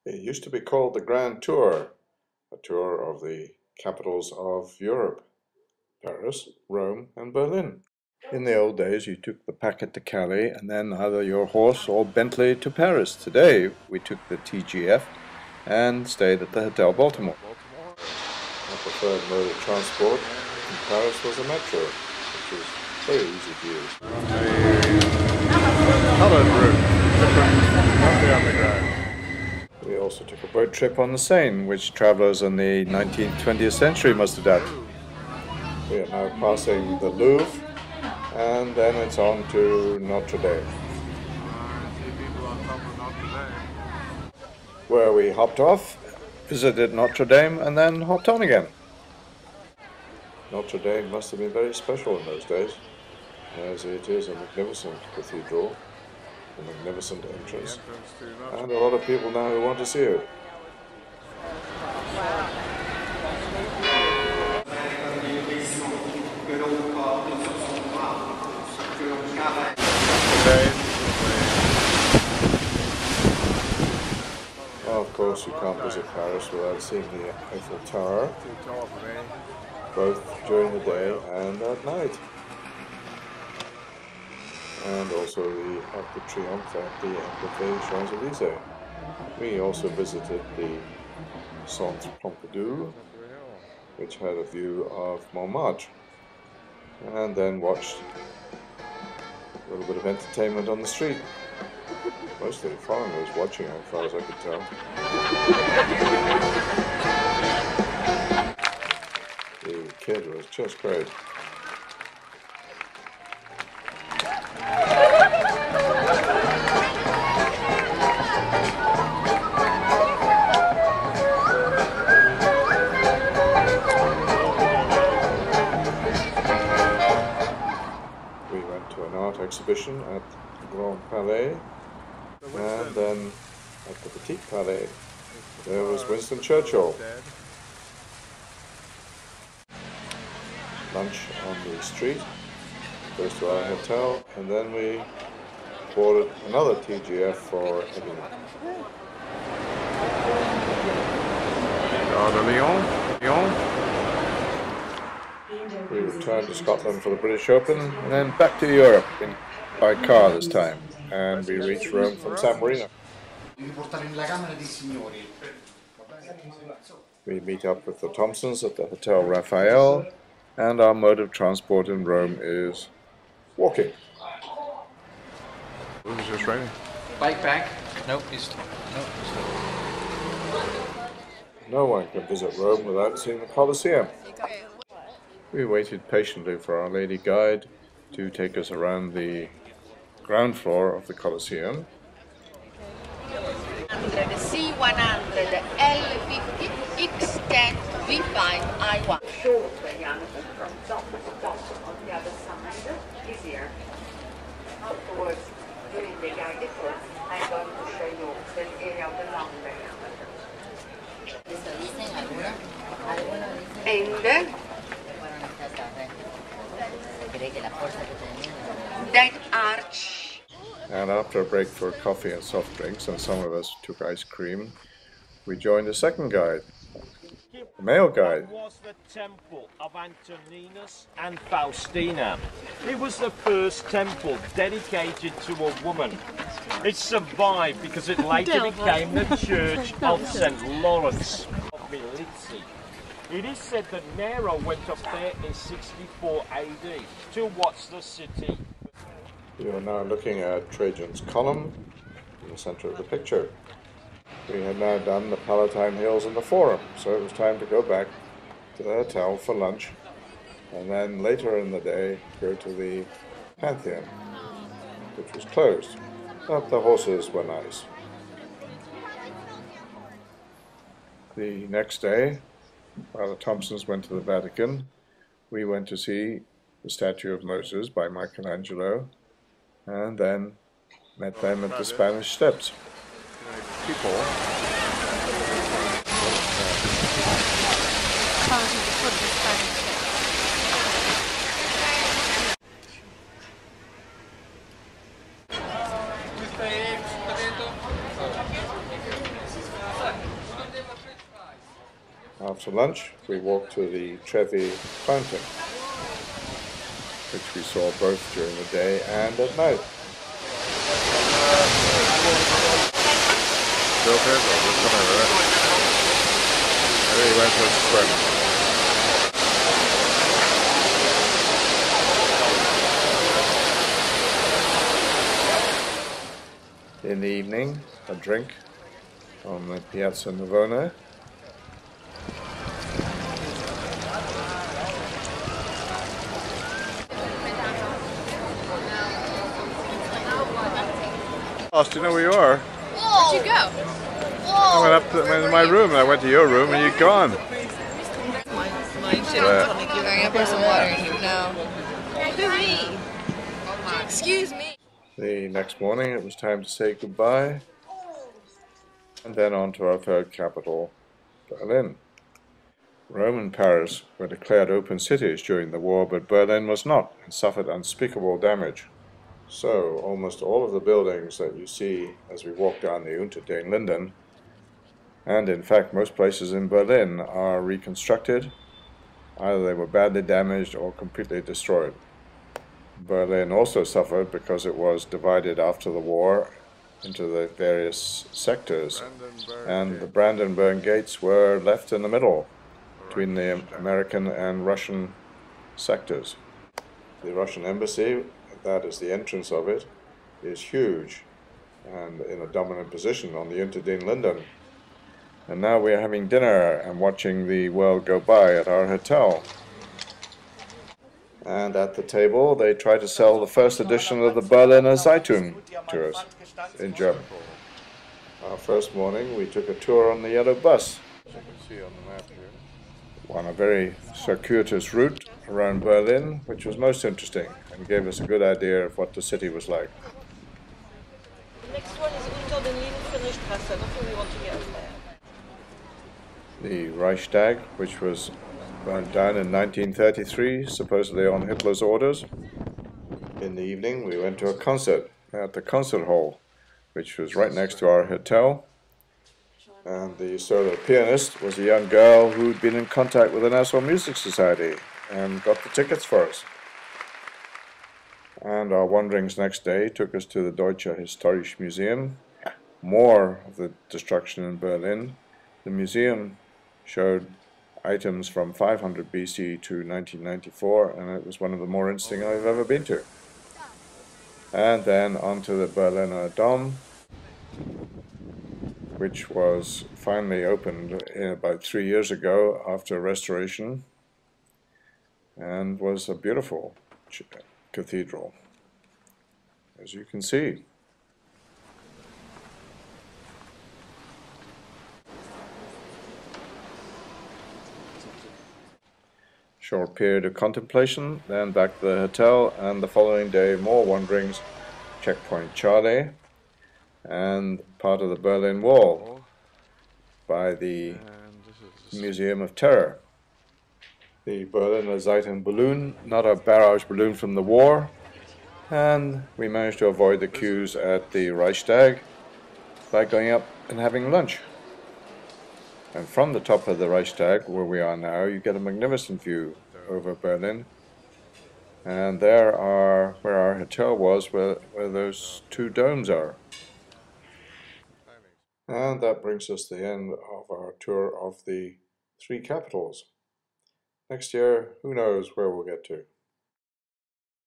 It used to be called the Grand Tour, a tour of the capitals of Europe, Paris, Rome, and Berlin. In the old days, you took the packet to Calais and then either your horse or Bentley to Paris. Today, we took the TGF and stayed at the Hotel Baltimore. My preferred mode of transport in Paris was a metro, which was very easy to use. Colored route, different, not the underground. We also took a boat trip on the Seine, which travelers in the 19th, 20th century must have done. We are now passing the Louvre, and then it's on to Notre Dame, where we hopped off, visited Notre Dame, and then hopped on again. Notre Dame must have been very special in those days, as it is a magnificent cathedral, a magnificent entrance, and a lot of people now who want to see it. Well, of course, you can't visit Paris without seeing the Eiffel Tower, both during the day and at night. And also the Arc de Triomphe at the end of the Champs-Élysées. We also visited the Centre Pompidou, which had a view of Montmartre, and then watched a little bit of entertainment on the street. Mostly foreigners watching, as far as I could tell. The kid was just great. We went to an art exhibition at the Grand Palais, and then at the Petit Palais there was Winston Churchill. Lunch on the street, goes to our hotel, and then we boarded another TGF for Avignon. We returned to Scotland for the British Open, and then back to Europe by car this time, and we reached Rome from San Marino. We meet up with the Thompsons at the Hotel Raphael, and our mode of transport in Rome is walking. It was just raining. Bike back? Nope, No one can visit Rome without seeing the Colosseum. We waited patiently for our lady guide to take us around the ground floor of the Colosseum. C100 L50 X10 V5 I1. Short diameter from top to bottom on the other side is here. Afterwards, during the guided tour, I'm going to show you the area of the long diameter. And that arch. And after a break for coffee and soft drinks, and some of us took ice cream, we joined a second guide, the male guide. It was the temple of Antoninus and Faustina. It was the first temple dedicated to a woman. It survived because it later became the Church of St. Lawrence of Milizzi. It is said that Nero went up there in 64 AD to watch the city. We are now looking at Trajan's Column in the center of the picture. We had now done the Palatine Hills and the Forum, so it was time to go back to the hotel for lunch, and then later in the day go to the Pantheon, which was closed, but the horses were nice. The next day, while the Thompsons went to the Vatican, we went to see the statue of Moses by Michelangelo, and then met them at the Spanish Steps. People. After lunch, we walked to the Trevi Fountain, which we saw both during the day and at night. Built it, or just something like that. And then he went for a swim. In the evening, a drink on the Piazza Navona. Lost, do you know where you are? Where'd you go? I went up to my room and I went to your room and you're gone. Mine should have told me. I'm gonna pour some water in here. No. Who, me? Excuse me. The next morning it was time to say goodbye, and then on to our third capital, Berlin. Rome and Paris were declared open cities during the war, but Berlin was not and suffered unspeakable damage. So almost all of the buildings that you see as we walk down the Unter den Linden, and in fact most places in Berlin, are reconstructed. Either they were badly damaged or completely destroyed. Berlin also suffered because it was divided after the war into the various sectors, and the Brandenburg gates were left in the middle between the American and Russian sectors. The Russian embassy, that is the entrance of it, is huge and in a dominant position on the Unter den Linden. And now we are having dinner and watching the world go by at our hotel. And at the table they try to sell the first edition of the Berliner Zeitung to us in German. Our first morning we took a tour on the yellow bus. As you can see on the map here. On a very circuitous route around Berlin, which was most interesting and gave us a good idea of what the city was like. The next one is Unter den Linden Friedrichstraße. That's where we want to get there. The Reichstag, which was burned down in 1933, supposedly on Hitler's orders. In the evening we went to a concert at the concert hall, which was right next to our hotel. And the solo pianist was a young girl who'd been in contact with the National Music Society and got the tickets for us. And our wanderings next day took us to the Deutsche Historisches Museum. More of the destruction in Berlin. The museum showed items from 500 BC to 1994, and it was one of the more interesting I've ever been to. And then onto the Berliner Dom, which was finally opened about 3 years ago after restoration, and was a beautiful cathedral, as you can see. Short period of contemplation, then back to the hotel, and the following day more wanderings, Checkpoint Charlie, and part of the Berlin Wall by the Museum of Terror. The Berliner Zeitung balloon, not a barrage balloon from the war, and we managed to avoid the queues at the Reichstag by going up and having lunch. And from the top of the Reichstag, where we are now, you get a magnificent view over Berlin. And there are, where our hotel was, where those two domes are. And that brings us to the end of our tour of the three capitals. Next year, who knows where we'll get to.